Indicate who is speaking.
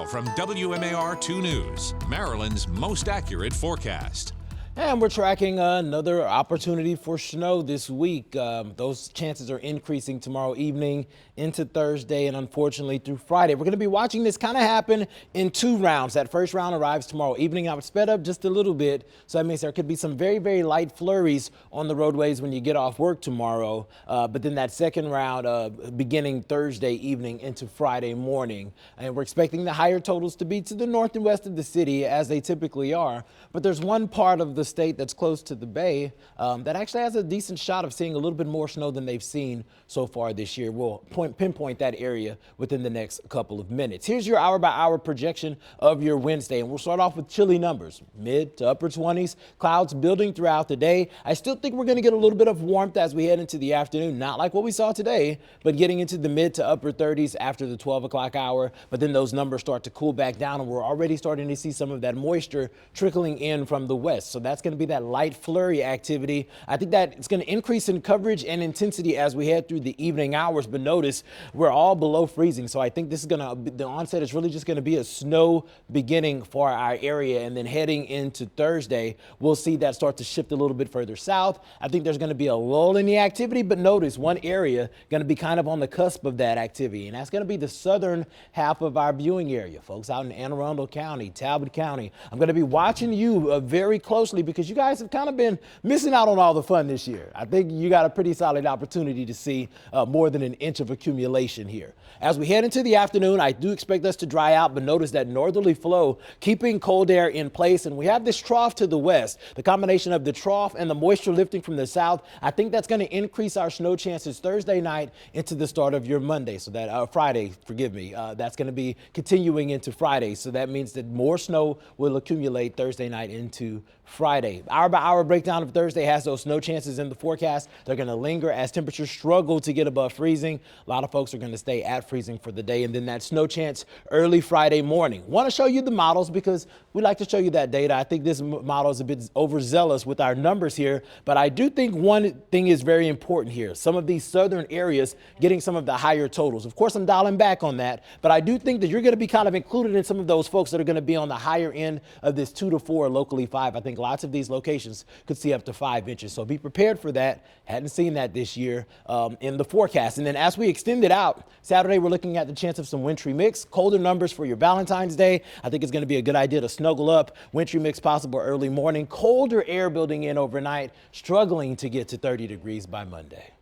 Speaker 1: from WMAR-2 News, Maryland's most accurate forecast.
Speaker 2: And we're tracking another opportunity for snow this week. Those chances are increasing tomorrow evening into Thursday and unfortunately through Friday. We're going to be watching this kind of happen in two rounds. That first round arrives tomorrow evening. I would sped up just a little bit. So that means there could be some very, very light flurries on the roadways when you get off work tomorrow. But then that second round beginning Thursday evening into Friday morning. And we're expecting the higher totals to be to the north and west of the city as they typically are. But there's one part of the state that's close to the bay that actually has a decent shot of seeing a little bit more snow than they've seen so far this year. We'll pinpoint that area within the next couple of minutes. Here's your hour-by-hour projection of your Wednesday, and we'll start off with chilly numbers, mid to upper 20s, clouds building throughout the day. I still think we're going to get a little bit of warmth as we head into the afternoon, not like what we saw today, but getting into the mid to upper 30s after the 12 o'clock hour. But then those numbers start to cool back down, and we're already starting to see some of that moisture trickling in from the west. So that's going to be that light flurry activity. I think that it's going to increase in coverage and intensity as we head through the evening hours. But notice we're all below freezing. So I think this is going to, the onset is really just going to be a snow beginning for our area. And then heading into Thursday, we'll see that start to shift a little bit further south. I think there's going to be a lull in the activity. But notice one area going to be kind of on the cusp of that activity. And that's going to be the southern half of our viewing area. Folks out in Anne Arundel County, Talbot County. I'm going to be watching you very closely because you guys have kind of been missing out on all the fun this year. I think you got a pretty solid opportunity to see more than an inch of accumulation here. As we head into the afternoon, I do expect us to dry out, but notice that northerly flow keeping cold air in place. And we have this trough to the west, the combination of the trough and the moisture lifting from the south. I think that's going to increase our snow chances Thursday night into the start of your Monday. So that Friday, forgive me, that's going to be continuing into Friday. So that means that more snow will accumulate Thursday night into Friday. Hour-by-hour breakdown of Thursday has those snow chances in the forecast. They're going to linger as temperatures struggle to get above freezing. A lot of folks are going to stay at freezing for the day, and then that snow chance early Friday morning. Want to show you the models because we like to show you that data. I think this model is a bit overzealous with our numbers here, but I do think one thing is very important here. Some of these southern areas getting some of the higher totals. Of course, I'm dialing back on that, but I do think that you're going to be kind of included in some of those folks that are going to be on the higher end of this 2 to 4, locally 5. I think lots of these locations could see up to 5 inches. So be prepared for that. Hadn't seen that this year in the forecast. And then as we extend it out, Saturday, we're looking at the chance of some wintry mix, colder numbers for your Valentine's Day. I think it's going to be a good idea to snuggle up. Wintry mix possible early morning, colder air building in overnight, struggling to get to 30 degrees by Monday.